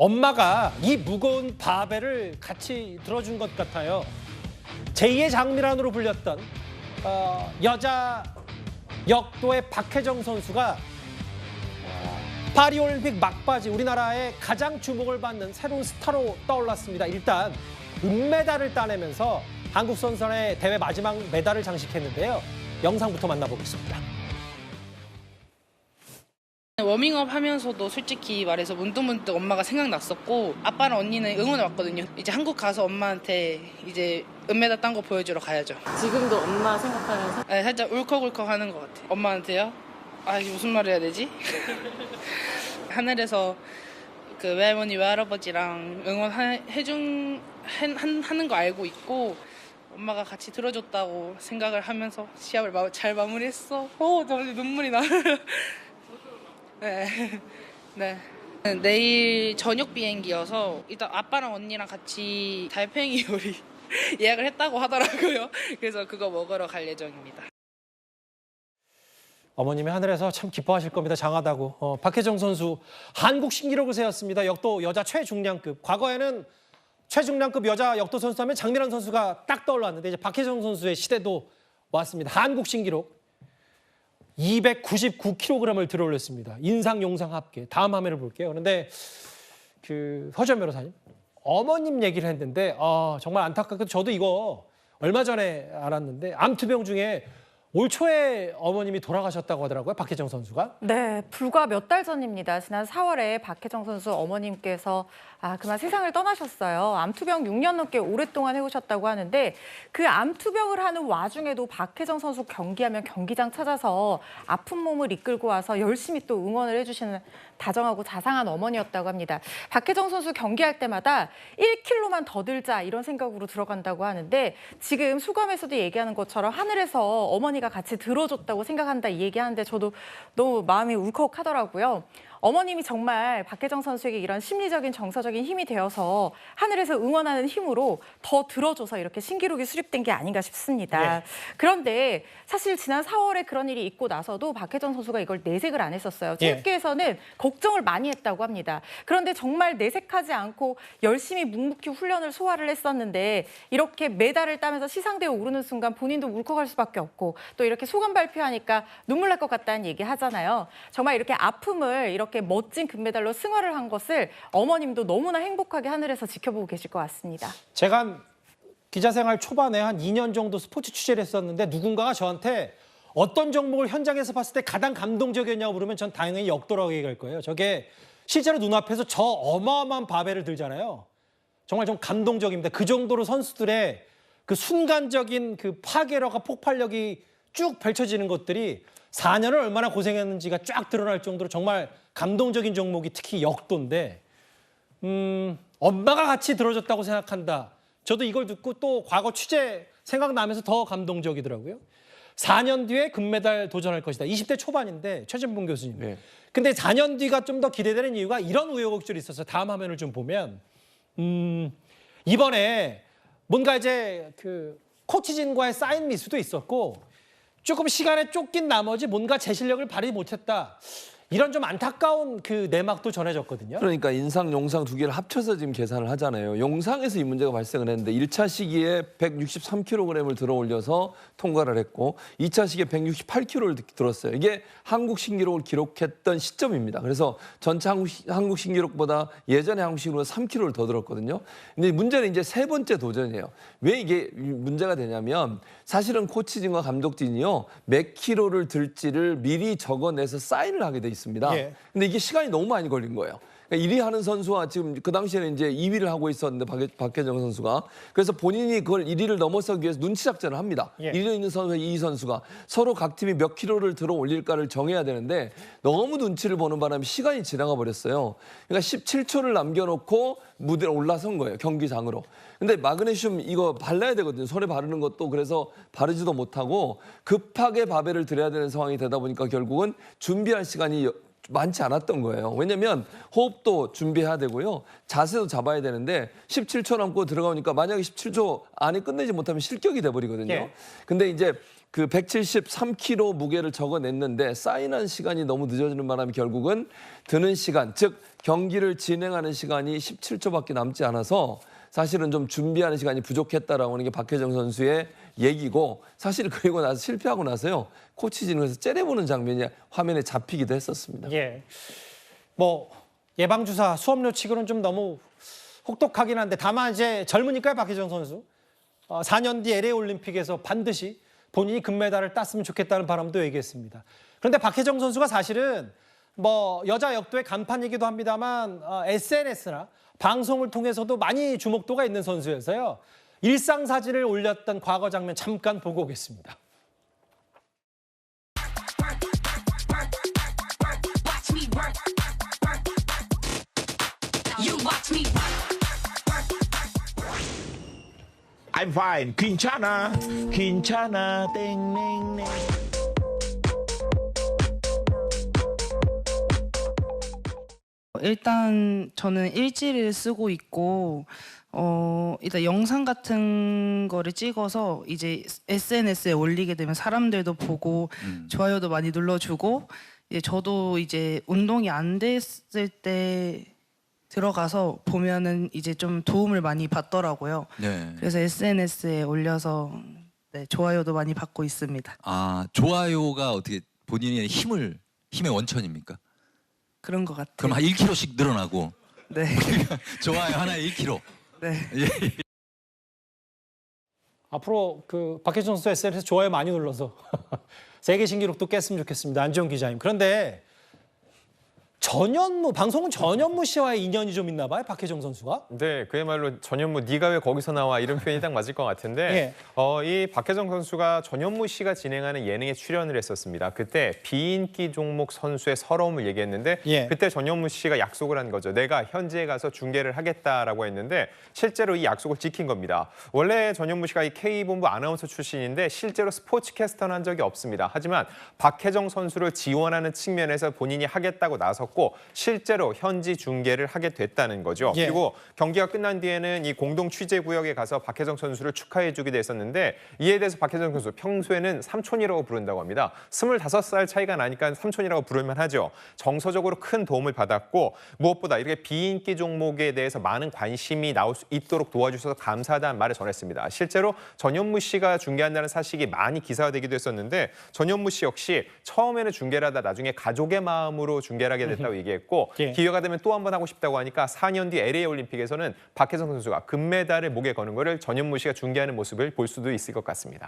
엄마가 이 무거운 바벨을 같이 들어준 것 같아요. 제2의 장미란으로 불렸던 여자 역도의 박혜정 선수가 파리올림픽 막바지 우리나라의 가장 주목을 받는 새로운 스타로 떠올랐습니다. 일단 은메달을 따내면서 한국 선수단의 대회 마지막 메달을 장식했는데요. 영상부터 만나보겠습니다. 워밍업 하면서도 솔직히 말해서 문득문득 엄마가 생각났었고, 아빠랑 언니는 응원해 왔거든요. 이제 한국 가서 엄마한테 이제 은메달 딴 거 보여주러 가야죠. 지금도 엄마 생각하면서? 네, 살짝 울컥울컥 하는 것 같아요. 엄마한테요? 이게 무슨 말 해야 되지? 하늘에서 그 외할머니 외할아버지랑 하는 거 알고 있고, 엄마가 같이 들어줬다고 생각을 하면서 시합을 잘 마무리했어. 정말 눈물이 나. 네. 네. 내일 저녁 비행기여서 일단 아빠랑 언니랑 같이 달팽이 요리 예약을 했다고 하더라고요. 그래서 그거 먹으러 갈 예정입니다. 어머님이 하늘에서 참 기뻐하실 겁니다. 장하다고. 박혜정 선수 한국 신기록을 세웠습니다. 역도 여자 최중량급. 과거에는 최중량급 여자 역도 선수 하면 장미란 선수가 딱 떠올랐는데 이제 박혜정 선수의 시대도 왔습니다. 한국 신기록 299kg을 들어올렸습니다. 인상, 용상 합계. 다음 화면을 볼게요. 그런데 허지연 변호사님, 어머님 얘기를 했는데 정말 안타깝게도 저도 이거 얼마 전에 알았는데 암투병 중에 올 초에 어머님이 돌아가셨다고 하더라고요. 박혜정 선수가. 네, 불과 몇 달 전입니다. 지난 4월에 박혜정 선수 어머님께서 그만 세상을 떠나셨어요. 암투병 6년 넘게 오랫동안 해오셨다고 하는데 그 암투병을 하는 와중에도 박혜정 선수 경기하면 경기장 찾아서 아픈 몸을 이끌고 와서 열심히 또 응원을 해주시는 다정하고 자상한 어머니였다고 합니다. 박혜정 선수 경기할 때마다 1kg만 더 들자 이런 생각으로 들어간다고 하는데 지금 수감에서도 얘기하는 것처럼 하늘에서 어머니가 같이 들어줬다고 생각한다 이 얘기하는데 저도 너무 마음이 울컥하더라고요. 어머님이 정말 박혜정 선수에게 이런 심리적인 정서적인 힘이 되어서 하늘에서 응원하는 힘으로 더 들어줘서 이렇게 신기록이 수립된 게 아닌가 싶습니다. 네. 그런데 사실 지난 4월에 그런 일이 있고 나서도 박혜정 선수가 이걸 내색을 안 했었어요. 체육계에서는 걱정을 많이 했다고 합니다. 그런데 정말 내색하지 않고 열심히 묵묵히 훈련을 소화를 했었는데 이렇게 메달을 따면서 시상대에 오르는 순간 본인도 울컥할 수밖에 없고 또 이렇게 소감 발표하니까 눈물 날 것 같다는 얘기 하잖아요. 정말 이렇게 아픔을 이렇게 멋진 금메달로 승화를 한 것을 어머님도 너무나 행복하게 하늘에서 지켜보고 계실 것 같습니다. 제가 기자 생활 초반에 한 2년 정도 스포츠 취재를 했었는데 누군가가 저한테 어떤 종목을 현장에서 봤을 때 가장 감동적이었냐고 물으면 전 당연히 역도라고 얘기할 거예요. 저게 실제로 눈앞에서 저 어마어마한 바벨을 들잖아요. 정말 좀 감동적입니다. 그 정도로 선수들의 그 순간적인 그 파괴력과 폭발력이 쭉 펼쳐지는 것들이 4년을 얼마나 고생했는지가 쫙 드러날 정도로 정말 감동적인 종목이 특히 역도인데 엄마가 같이 들어줬다고 생각한다. 저도 이걸 듣고 또 과거 취재 생각나면서 더 감동적이더라고요. 4년 뒤에 금메달 도전할 것이다. 20대 초반인데 최진봉 교수님. 네. 근데 4년 뒤가 좀 더 기대되는 이유가 이런 우여곡절이 있었어요. 다음 화면을 좀 보면 이번에 뭔가 이제 코치진과의 사인 미스도 있었고 조금 시간에 쫓긴 나머지 뭔가 제 실력을 발휘 못했다. 이런 좀 안타까운 내막도 전해졌거든요. 그러니까 인상, 용상 두 개를 합쳐서 지금 계산을 하잖아요. 용상에서 이 문제가 발생을 했는데 1차 시기에 163kg을 들어 올려서 통과를 했고 2차 시기에 168kg를 들었어요. 이게 한국 신기록을 기록했던 시점입니다. 그래서 전체 한국 신기록보다 예전에 한국 신기록은 3kg를 더 들었거든요. 근데 문제는 이제 세 번째 도전이에요. 왜 이게 문제가 되냐면 사실은 코치진과 감독진이요. 몇 킬로를 들지를 미리 적어내서 사인을 하게 돼 있습니다. 예. 근데 이게 시간이 너무 많이 걸린 거예요. 그러니까 1위 하는 선수와 지금 그 당시에는 이제 2위를 하고 있었는데 박혜정 선수가 그래서 본인이 그걸 1위를 넘어서기 위해서 눈치 작전을 합니다. 예. 1위에 있는 선수와 2위 선수가 서로 각 팀이 몇 킬로를 들어 올릴까를 정해야 되는데 너무 눈치를 보는 바람에 시간이 지나가 버렸어요. 그러니까 17초를 남겨놓고 무대에 올라선 거예요. 경기장으로. 근데 마그네슘 이거 발라야 되거든요. 손에 바르는 것도 그래서 바르지도 못하고 급하게 바벨을 들여야 되는 상황이 되다 보니까 결국은 준비할 시간이 많지 않았던 거예요. 왜냐면 호흡도 준비해야 되고요. 자세도 잡아야 되는데 17초 남고 들어가니까 만약에 17초 안에 끝내지 못하면 실격이 돼버리거든요. 예. 근데 이제 그 173kg 무게를 적어냈는데 사인한 시간이 너무 늦어지는 바람에 결국은 드는 시간, 즉 경기를 진행하는 시간이 17초밖에 남지 않아서 사실은 좀 준비하는 시간이 부족했다라고 하는 게 박혜정 선수의 얘기고, 사실 그리고 나서 실패하고 나서요 코치진에서 째려보는 장면이 화면에 잡히기도 했었습니다. 예. 뭐 예방주사 수업료 치고는 좀 너무 혹독하긴 한데, 다만 이제 젊으니까요, 박혜정 선수. 4년 뒤 LA 올림픽에서 반드시 본인이 금메달을 땄으면 좋겠다는 바람도 얘기했습니다. 그런데 박혜정 선수가 사실은 뭐 여자 역도의 간판이기도 합니다만 SNS나 방송을 통해서도 많이 주목도가 있는 선수여서요. 일상 사진을 올렸던 과거 장면 잠깐 보고 오겠습니다. I'm fine. 괜찮아. 괜찮아. 땡땡땡. 일단 저는 일지를 쓰고 있고 일단 영상 같은 거를 찍어서 이제 SNS에 올리게 되면 사람들도 보고 좋아요도 많이 눌러주고, 이제 저도 이제 운동이 안 됐을 때 들어가서 보면은 이제 좀 도움을 많이 받더라고요. 네. 그래서 SNS에 올려서 네, 좋아요도 많이 받고 있습니다. 아, 좋아요가 어떻게 본인의 힘의 원천입니까? 그런 것 같아요. 그럼 한 1kg씩 늘어나고 네. 좋아요 하나에 1kg. 네. 앞으로 그 박혜정 선수 SNS에 좋아요 많이 눌러서 세계 신기록도 깼으면 좋겠습니다. 안지영 기자님. 그런데 전현무, 방송은 전현무 씨와의 인연이 좀 있나 봐요, 박혜정 선수가. 네, 그야말로 전현무 네가 왜 거기서 나와 이런 표현이 딱 맞을 것 같은데 이 박혜정 선수가 전현무 씨가 진행하는 예능에 출연을 했었습니다. 그때 비인기 종목 선수의 서러움을 얘기했는데 그때 전현무 씨가 약속을 한 거죠. 내가 현지에 가서 중계를 하겠다라고 했는데 실제로 이 약속을 지킨 겁니다. 원래 전현무 씨가 이 K본부 아나운서 출신인데 실제로 스포츠캐스터는 한 적이 없습니다. 하지만 박혜정 선수를 지원하는 측면에서 본인이 하겠다고 나섰고 실제로 현지 중계를 하게 됐다는 거죠. 그리고 경기가 끝난 뒤에는 이 공동 취재 구역에 가서 박혜정 선수를 축하해주기도 했었는데, 이에 대해서 박혜정 선수 평소에는 삼촌이라고 부른다고 합니다. 25살 차이가 나니까 삼촌이라고 부르면 하죠. 정서적으로 큰 도움을 받았고, 무엇보다 이렇게 비인기 종목에 대해서 많은 관심이 나올 수 있도록 도와주셔서 감사하다는 말을 전했습니다. 실제로 전현무 씨가 중계한다는 사실이 많이 기사화되기도 했었는데, 전현무 씨 역시 처음에는 중계를 하다 나중에 가족의 마음으로 중계를 하게 됐다고 얘기했고, 기회가 되면 또 한 번 하고 싶다고 하니까 4년 뒤 LA 올림픽에서는 박혜정 선수가 금메달을 목에 거는 거를 전현무 씨가 중계하는 모습을 볼 수도 있을 것 같습니다.